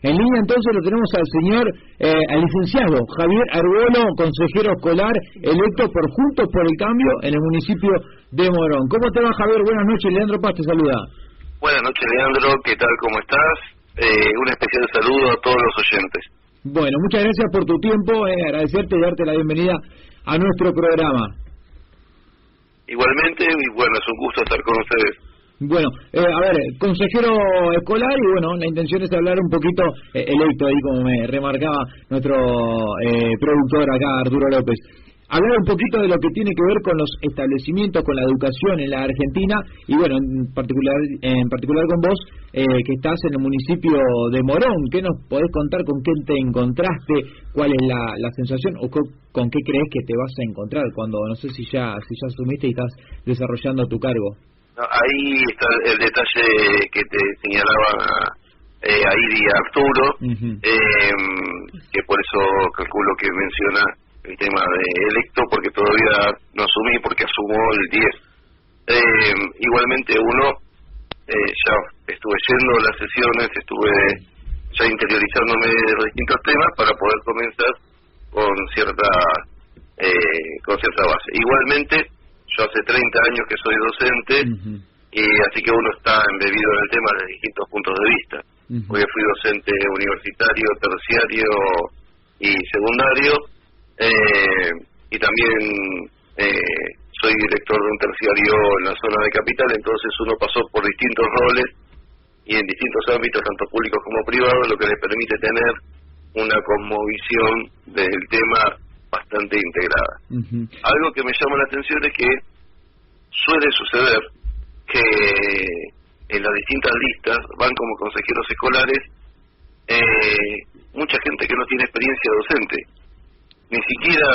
En línea entonces lo tenemos al señor, al licenciado Javier Arbolo, consejero escolar electo por Juntos por el Cambio en el municipio de Morón. ¿Cómo te va, Javier? Buenas noches, Leandro Paz te saluda. Buenas noches, Leandro, ¿qué tal? ¿Cómo estás? Un especial saludo a todos los oyentes. Bueno, muchas gracias por tu tiempo, agradecerte y darte la bienvenida a nuestro programa. Igualmente, y bueno, es un gusto estar con ustedes. Bueno, a ver, consejero escolar y bueno, la intención es hablar un poquito, electo ahí como me remarcaba nuestro productor acá, Arturo López, hablar un poquito de lo que tiene que ver con los establecimientos, con la educación en la Argentina y bueno, en particular con vos, que estás en el municipio de Morón. ¿Qué nos podés contar? ¿Con quién te encontraste? ¿Cuál es la sensación o con qué crees que te vas a encontrar cuando, no sé si ya asumiste y estás desarrollando tu cargo? No, ahí está el detalle que te señalaba Airi y Arturo, que por eso calculo que menciona el tema de electo, porque todavía no asumí, porque asumo el 10. Igualmente ya estuve yendo a las sesiones, estuve ya interiorizándome de los distintos temas para poder comenzar con cierta base. Igualmente, yo hace 30 años que soy docente, y así que uno está embebido en el tema desde distintos puntos de vista. Porque fui docente universitario, terciario y secundario, y también soy director de un terciario en la zona de Capital, entonces uno pasó por distintos roles y en distintos ámbitos, tanto públicos como privados, lo que le permite tener una cosmovisión del tema bastante integrada. Algo que me llama la atención es que suele suceder que en las distintas listas van como consejeros escolares mucha gente que no tiene experiencia docente, ni siquiera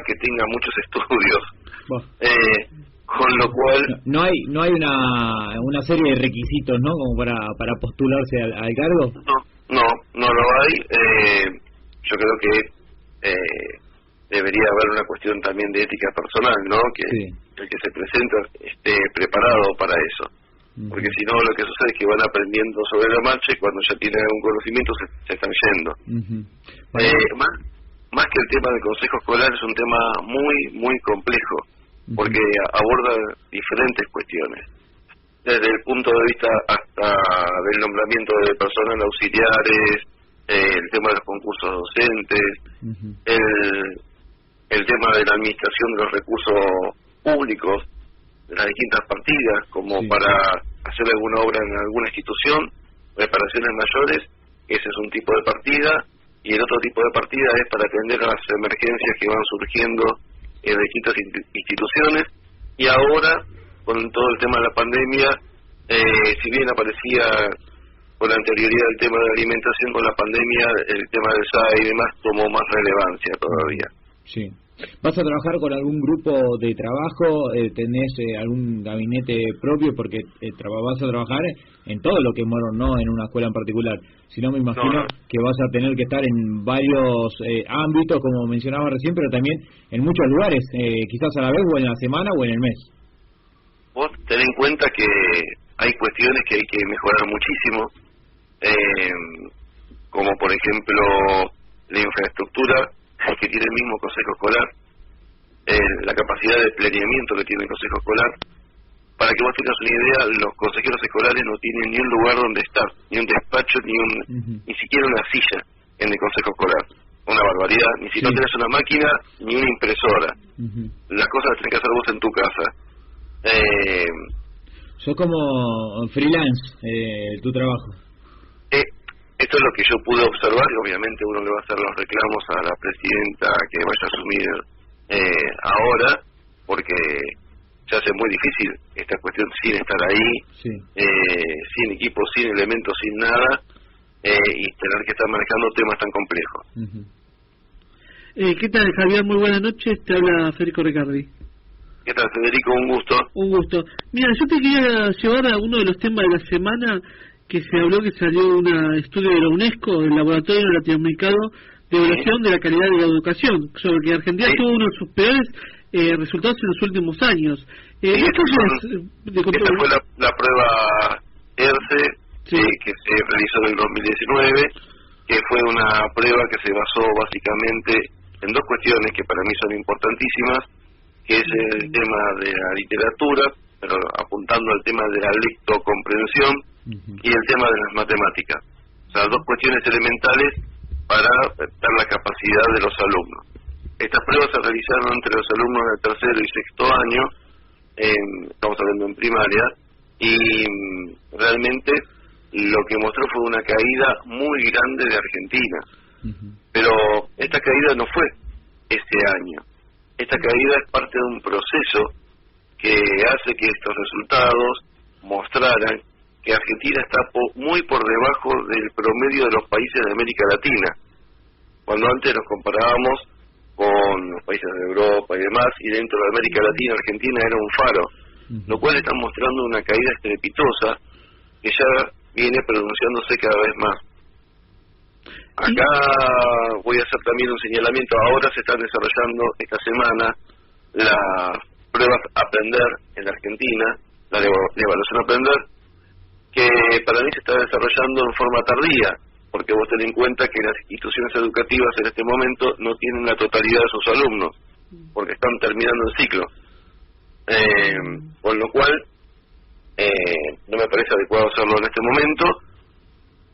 que tenga muchos estudios, con lo cual no hay una serie de requisitos, ¿no? Como para postularse al cargo. No lo hay. Yo creo que debería haber una cuestión también de ética personal, ¿no? Que el que se presenta esté preparado para eso. Porque si no, lo que sucede es que van aprendiendo sobre la marcha y cuando ya tienen algún conocimiento se están yendo. Más que el tema del consejo escolar, es un tema muy, muy complejo, porque aborda diferentes cuestiones. Desde el punto de vista hasta del nombramiento de personal auxiliares, el tema de los concursos docentes, el tema de la administración de los recursos públicos, de las distintas partidas, como para hacer alguna obra en alguna institución, reparaciones mayores, ese es un tipo de partida, y el otro tipo de partida es para atender a las emergencias que van surgiendo en distintas instituciones, y ahora, con todo el tema de la pandemia, si bien aparecía con anterioridad el tema de la alimentación, con la pandemia el tema del SAE y demás tomó más relevancia todavía. Sí. ¿Vas a trabajar con algún grupo de trabajo? ¿Tenés algún gabinete propio? Porque vas a trabajar en todo lo que es Morón, no en una escuela en particular. Si no, me imagino que vas a tener que estar en varios ámbitos, como mencionaba recién, pero también en muchos lugares, quizás a la vez, o en la semana, o en el mes. Vos ten en cuenta que hay cuestiones que hay que mejorar muchísimo, como por ejemplo la infraestructura que tiene el mismo consejo escolar, la capacidad de planeamiento que tiene el consejo escolar. Para que vos tengas una idea, los consejeros escolares no tienen ni un lugar donde estar, ni un despacho, ni siquiera una silla en el consejo escolar. Una barbaridad. Ni si no tenés una máquina, ni una impresora. Las cosas las tenés que hacer vos en tu casa. Sos como freelance, tu trabajo. Esto es lo que yo pude observar, y obviamente uno le va a hacer los reclamos a la presidenta que vaya a asumir ahora, porque se hace muy difícil esta cuestión sin estar ahí, sin equipo, sin elementos, sin nada, y tener que estar manejando temas tan complejos. ¿Qué tal, Javier? Muy buenas noches, te habla Federico Ricardi. ¿Qué tal, Federico? Un gusto. Un gusto. Mira, yo te quería llevar a uno de los temas de la semana, que se habló, que salió un estudio de la UNESCO, el Laboratorio Latinoamericano de Evaluación de la Calidad de la Educación, sobre que Argentina tuvo uno de sus peores resultados en los últimos años. Esta fue la prueba ERCE, que se realizó en el 2019, que fue una prueba que se basó básicamente en dos cuestiones que para mí son importantísimas, que es el tema de la literatura, pero apuntando al tema de la lectocomprensión, y el tema de las matemáticas. O sea, dos cuestiones elementales para dar la capacidad de los alumnos. Estas pruebas se realizaron entre los alumnos de tercero y sexto año, estamos hablando en primaria, y realmente lo que mostró fue una caída muy grande de Argentina. Pero esta caída no fue este año. Esta caída es parte de un proceso que hace que estos resultados mostraran que Argentina está muy por debajo del promedio de los países de América Latina. Cuando antes nos comparábamos con los países de Europa y demás, y dentro de América Latina Argentina era un faro, lo cual está mostrando una caída estrepitosa que ya viene pronunciándose cada vez más. Acá voy a hacer también un señalamiento. Ahora se están desarrollando esta semana las pruebas Aprender en la Argentina, la evaluación Aprender, que para mí se está desarrollando en forma tardía, porque vos ten en cuenta que las instituciones educativas en este momento no tienen la totalidad de sus alumnos, porque están terminando el ciclo. Con lo cual, no me parece adecuado hacerlo en este momento,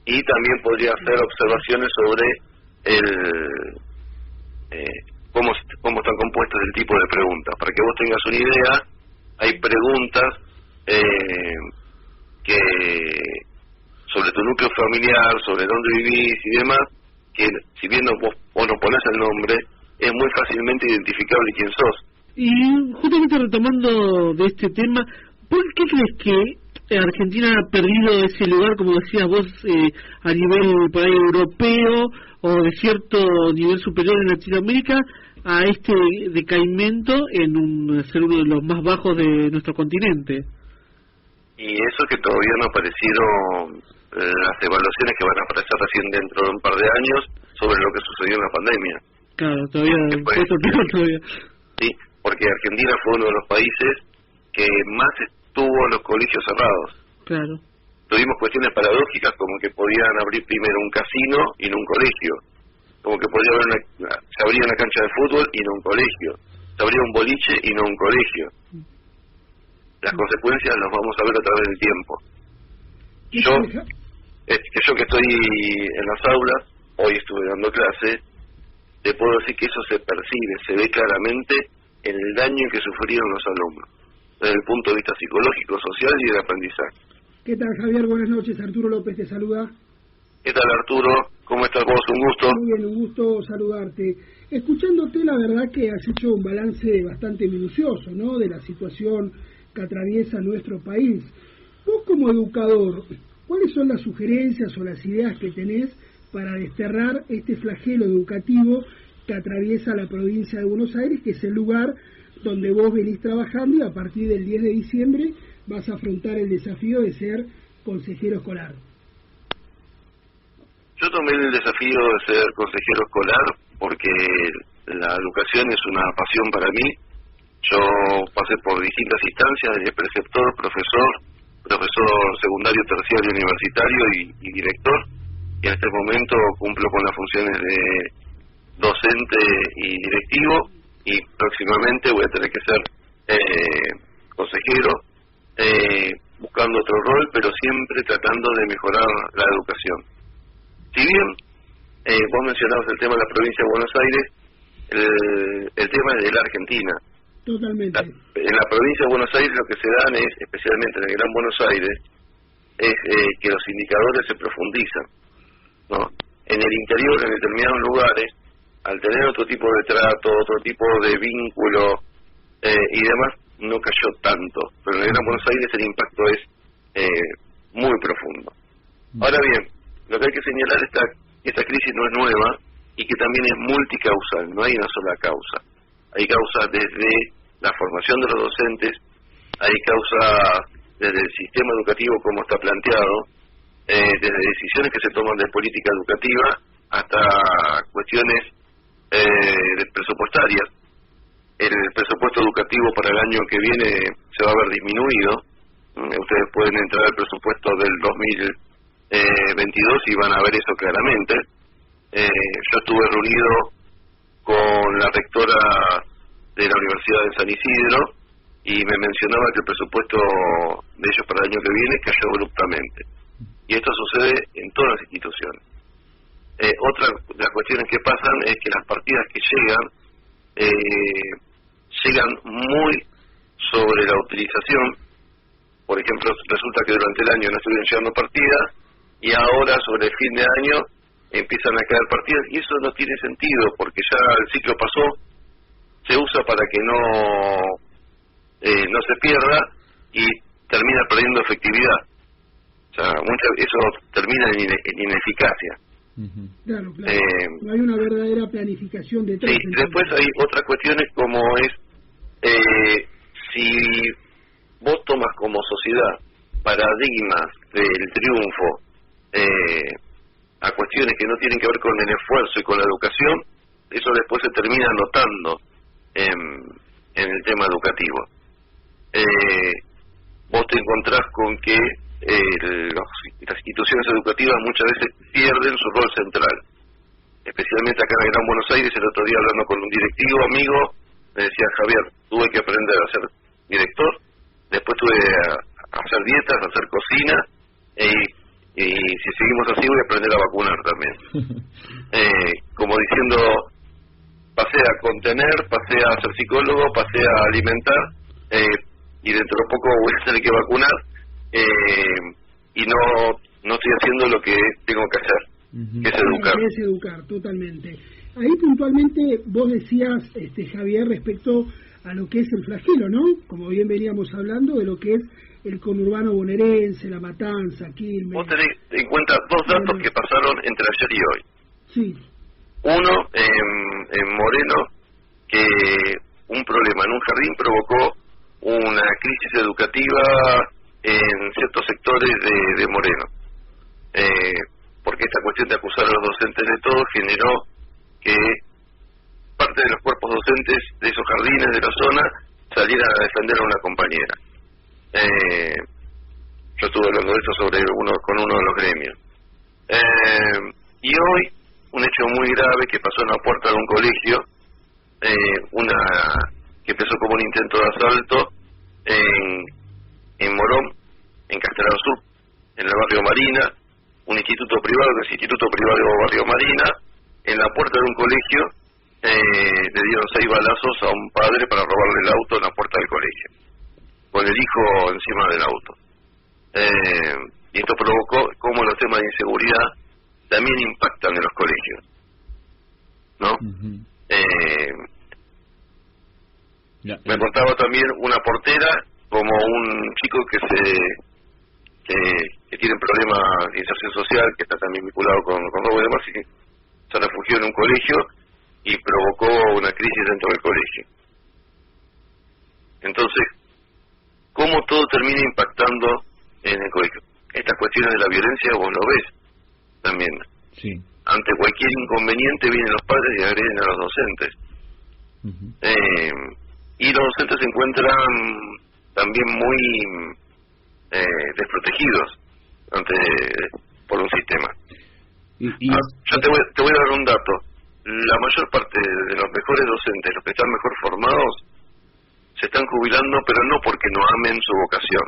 y también podría hacer observaciones sobre cómo están compuestas el tipo de preguntas. Para que vos tengas una idea, hay preguntas que sobre tu núcleo familiar, sobre dónde vivís y demás, que si bien vos no ponés el nombre, es muy fácilmente identificable quién sos. Y justamente retomando de este tema, ¿por qué crees que Argentina ha perdido ese lugar, como decías vos, a nivel por ahí europeo o de cierto nivel superior en Latinoamérica, a este decaimiento en ser uno de los más bajos de nuestro continente? Y eso que todavía no aparecieron las evaluaciones que van a aparecer recién dentro de un par de años sobre lo que sucedió en la pandemia. Claro, todavía. Sí, porque Argentina fue uno de los países que más estuvo en los colegios cerrados. Claro. Tuvimos cuestiones paradójicas como que podían abrir primero un casino y no un colegio, como que se abría una cancha de fútbol y no un colegio, se abría un boliche y no un colegio. Las consecuencias las vamos a ver a través del tiempo. Yo que estoy en las aulas, hoy estuve dando clase, te puedo decir que eso se percibe, se ve claramente en el daño que sufrieron los alumnos, desde el punto de vista psicológico, social y de aprendizaje. ¿Qué tal, Javier? Buenas noches, Arturo López te saluda. ¿Qué tal, Arturo? ¿Cómo estás vos? Un gusto. Muy bien, un gusto saludarte. Escuchándote, la verdad que has hecho un balance bastante minucioso, ¿no?, de la situación que atraviesa nuestro país. Vos como educador, ¿cuáles son las sugerencias o las ideas que tenés para desterrar este flagelo educativo que atraviesa la provincia de Buenos Aires, que es el lugar donde vos venís trabajando y a partir del 10 de diciembre vas a afrontar el desafío de ser consejero escolar? Yo tomé el desafío de ser consejero escolar porque la educación es una pasión para mí. Yo pasé por distintas instancias, desde preceptor, profesor secundario, terciario, universitario y director, y en este momento cumplo con las funciones de docente y directivo, y próximamente voy a tener que ser consejero, buscando otro rol, pero siempre tratando de mejorar la educación. Si bien vos mencionabas el tema de la provincia de Buenos Aires, el tema es de la Argentina. Totalmente. En la provincia de Buenos Aires lo que se dan es, especialmente en el Gran Buenos Aires, es que los indicadores se profundizan, ¿no? En el interior, en determinados lugares, al tener otro tipo de trato, otro tipo de vínculo y demás, no cayó tanto. Pero en el Gran Buenos Aires el impacto es muy profundo. Ahora bien, lo que hay que señalar es que esta crisis no es nueva y que también es multicausal, no hay una sola causa. Hay causas desde la formación de los docentes, hay causas desde el sistema educativo como está planteado, desde decisiones que se toman de política educativa hasta cuestiones presupuestarias. El presupuesto educativo para el año que viene se va a ver disminuido. Ustedes pueden entrar al presupuesto del 2022 y van a ver eso claramente. yo estuve reunido con la rectora de la Universidad de San Isidro y me mencionaba que el presupuesto de ellos para el año que viene cayó abruptamente. Y esto sucede en todas las instituciones. Otra de las cuestiones que pasan es que las partidas que llegan muy sobre la utilización. Por ejemplo, resulta que durante el año no estuvieron llegando partidas y ahora sobre el fin de año empiezan a caer partidas, y eso no tiene sentido porque ya el ciclo pasó, se usa para que no se pierda y termina perdiendo efectividad. O sea, eso termina en ineficacia. Claro. No hay una verdadera planificación detrás. Sí, después hay otras cuestiones como es si vos tomas como sociedad paradigmas del triunfo a cuestiones que no tienen que ver con el esfuerzo y con la educación, eso después se termina notando en el tema educativo. Vos te encontrás con que las instituciones educativas muchas veces pierden su rol central, especialmente acá en el Gran Buenos Aires. El otro día, hablando con un directivo amigo, me decía: Javier, tuve que aprender a ser director, después tuve a hacer dietas, a hacer cocina, y si seguimos así voy a aprender a vacunar también. Como diciendo, pasé a contener, pasé a ser psicólogo, pasé a alimentar, y dentro de poco voy a tener que vacunar, y no estoy haciendo lo que tengo que hacer, que es educar. Es educar, totalmente. Ahí puntualmente vos decías, Javier, respecto a lo que es el flagelo, ¿no? Como bien veníamos hablando de lo que es el conurbano bonaerense, La Matanza, Quilmes. Vos tenés en cuenta dos datos que pasaron entre ayer y hoy. Sí. Uno, en Moreno, que un problema en un jardín provocó una crisis educativa en ciertos sectores de Moreno. Porque esta cuestión de acusar a los docentes de todo generó que parte de los cuerpos docentes de esos jardines de la zona salieran a defender a una compañera. Yo estuve hablando de eso con uno de los gremios. Y hoy, un hecho muy grave que pasó en la puerta de un colegio, que empezó como un intento de asalto en Morón, en Castelar Sur, en el barrio Marina, un instituto privado, que es el Instituto Privado Barrio Marina. En la puerta de un colegio le dieron 6 balazos a un padre para robarle el auto en la puerta del colegio, con el hijo encima del auto. Y esto provocó cómo los temas de inseguridad también impactan en los colegios, ¿no? Me contaba también una portera como un chico que tiene problemas de inserción social, que está también vinculado con robo y demás, y que se refugió en un colegio y provocó una crisis dentro del colegio. Entonces, ¿cómo todo termina impactando en el colegio? Estas cuestiones de la violencia vos lo ves también. Sí. Ante cualquier inconveniente vienen los padres y agreden a los docentes. Y los docentes se encuentran también muy desprotegidos por un sistema. Yo te voy a dar un dato. La mayor parte de los mejores docentes, los que están mejor formados, se están jubilando, pero no porque no amen su vocación,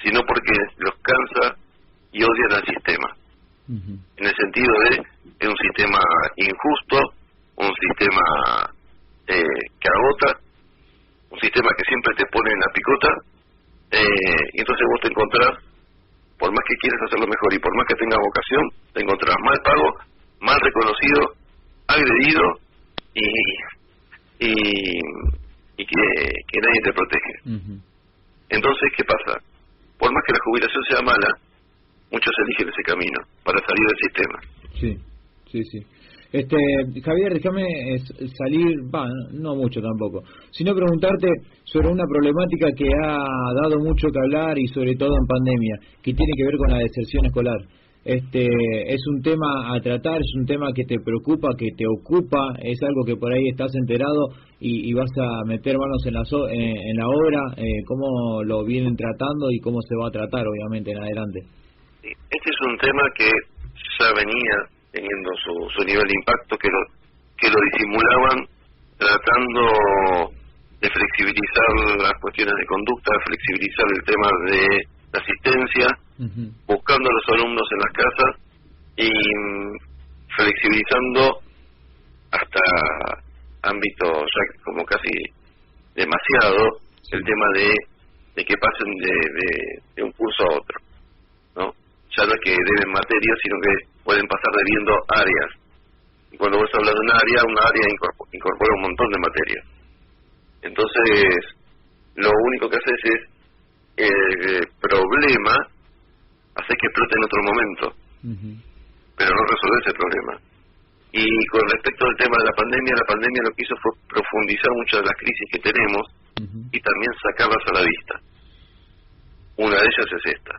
sino porque los cansa y odian al sistema. En el sentido de es un sistema injusto, un sistema que agota, un sistema que siempre te pone en la picota, y entonces vos te encontrás, por más que quieras hacerlo mejor y por más que tengas vocación, te encontrás mal pago, mal reconocido, agredido y que nadie te protege. Entonces, ¿qué pasa? Por más que la jubilación sea mala, muchos eligen ese camino para salir del sistema. Sí. Javier, déjame salir, no mucho tampoco, sino preguntarte sobre una problemática que ha dado mucho que hablar y sobre todo en pandemia, que tiene que ver con la deserción escolar. Es un tema a tratar, es un tema que te preocupa, que te ocupa, es algo que por ahí estás enterado y vas a meter manos en la obra, cómo lo vienen tratando y cómo se va a tratar obviamente en adelante. Este es un tema que ya venía teniendo su nivel de impacto, que lo disimulaban tratando de flexibilizar las cuestiones de conducta, flexibilizar el tema de la asistencia, buscando a los alumnos en las casas y flexibilizando hasta ámbitos ya como casi demasiado el tema de que pasen de un curso a otro, ¿no? Ya no es que deben materias, sino que pueden pasar debiendo áreas. Y cuando vos hablas de un área incorpora un montón de materias. Entonces, lo único que haces es el problema, haces que explote en otro momento, pero no resolver ese problema. Y con respecto al tema de la pandemia lo que hizo fue profundizar muchas de las crisis que tenemos y también sacarlas a la vista. Una de ellas es esta: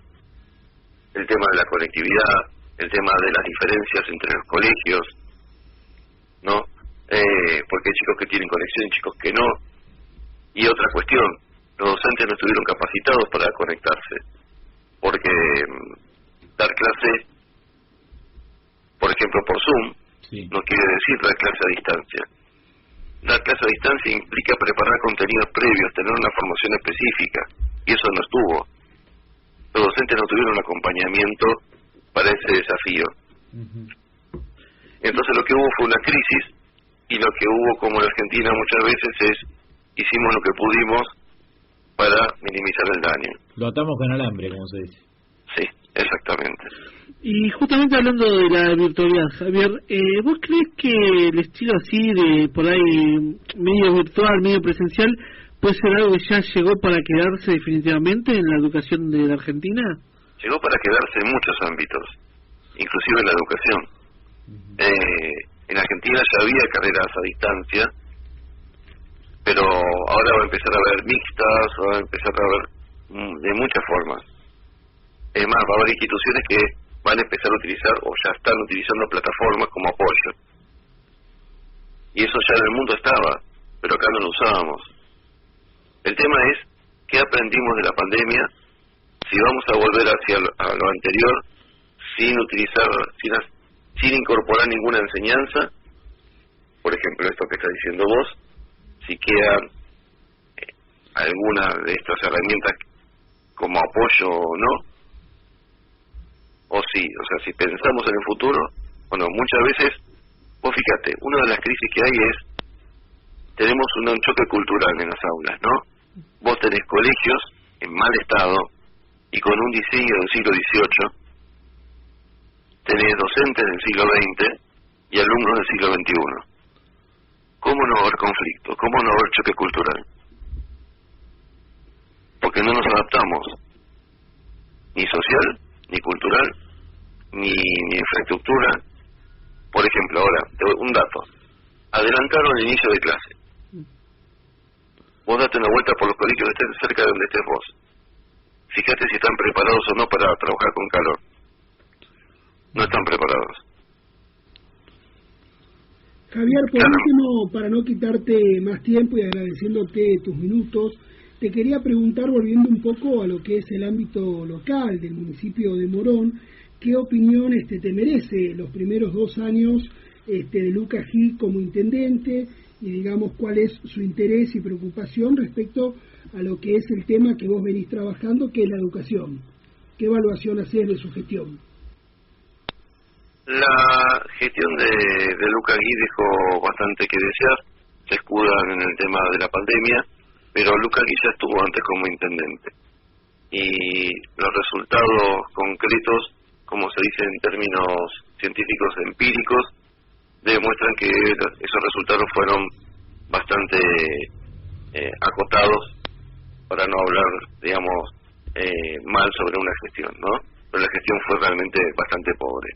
el tema de la conectividad, el tema de las diferencias entre los colegios, ¿no? Porque hay chicos que tienen conexión y chicos que no. Y otra cuestión, los docentes no estuvieron capacitados para conectarse, porque dar clase, por ejemplo, por Zoom, no quiere decir dar clase a distancia. Dar clase a distancia implica preparar contenidos previos, tener una formación específica, y eso no estuvo. Los docentes no tuvieron un acompañamiento para ese desafío. Entonces lo que hubo fue una crisis, y lo que hubo, como en Argentina muchas veces, es hicimos lo que pudimos para minimizar el daño. Lo atamos con alambre, como se dice. Sí, exactamente. Y justamente hablando de la virtualidad, Javier, ¿vos crees que el estilo así de por ahí medio virtual, medio presencial, puede ser algo que ya llegó para quedarse definitivamente en la educación de la Argentina? Llegó para quedarse en muchos ámbitos, inclusive en la educación. En Argentina ya había carreras a distancia, pero ahora va a empezar a haber mixtas, va a empezar a haber de muchas formas. Es más, va a haber instituciones que van a empezar a utilizar o ya están utilizando plataformas como apoyo. Y eso ya en el mundo estaba, pero acá no lo usábamos. El tema es, ¿qué aprendimos de la pandemia? Si vamos a volver hacia lo anterior sin utilizar, sin incorporar ninguna enseñanza, por ejemplo esto que está diciendo vos, si quedan alguna de estas herramientas como apoyo o no, o sí, o sea, si pensamos en el futuro, bueno, muchas veces, vos fíjate, una de las crisis que hay es, tenemos un choque cultural en las aulas, ¿no? Vos tenés colegios en mal estado y con un diseño del siglo XVIII, tenés docentes del siglo XX y alumnos del siglo XXI. ¿Cómo no va a haber conflicto? ¿Cómo no va a haber choque cultural? Porque no nos adaptamos, ni social, ni cultural, ni infraestructura. Por ejemplo, ahora, un dato. Adelantaron el inicio de clase. Vos date una vuelta por los colegios que estén cerca de donde estés vos. Fíjate si están preparados o no para trabajar con calor. No están preparados. Javier, por último, para no quitarte más tiempo y agradeciéndote tus minutos, te quería preguntar, volviendo un poco a lo que es el ámbito local del municipio de Morón, ¿qué opinión te merece los primeros 2 años de Lucas Gil como intendente y digamos cuál es su interés y preocupación respecto a lo que es el tema que vos venís trabajando, que es la educación? ¿Qué evaluación hacés de su gestión? La gestión de Lucas Gui dejó bastante que desear, se escudan en el tema de la pandemia, pero Lucas Gui ya estuvo antes como intendente. Y los resultados concretos, como se dice en términos científicos empíricos, demuestran que esos resultados fueron bastante acotados, para no hablar, digamos, mal sobre una gestión, ¿no? Pero la gestión fue realmente bastante pobre.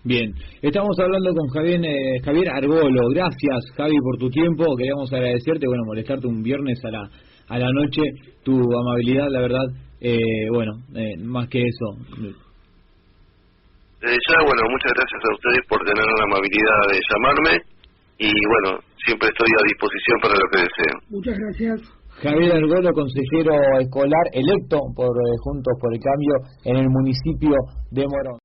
Bien, estamos hablando con Javier Argolo. Gracias, Javi, por tu tiempo. Queríamos agradecerte, molestarte un viernes a la noche, tu amabilidad, la verdad, más que eso. Muchas gracias a ustedes por tener la amabilidad de llamarme y siempre estoy a disposición para lo que deseen. Muchas gracias. Javier Argolo, consejero escolar electo por Juntos por el Cambio en el municipio de Morón.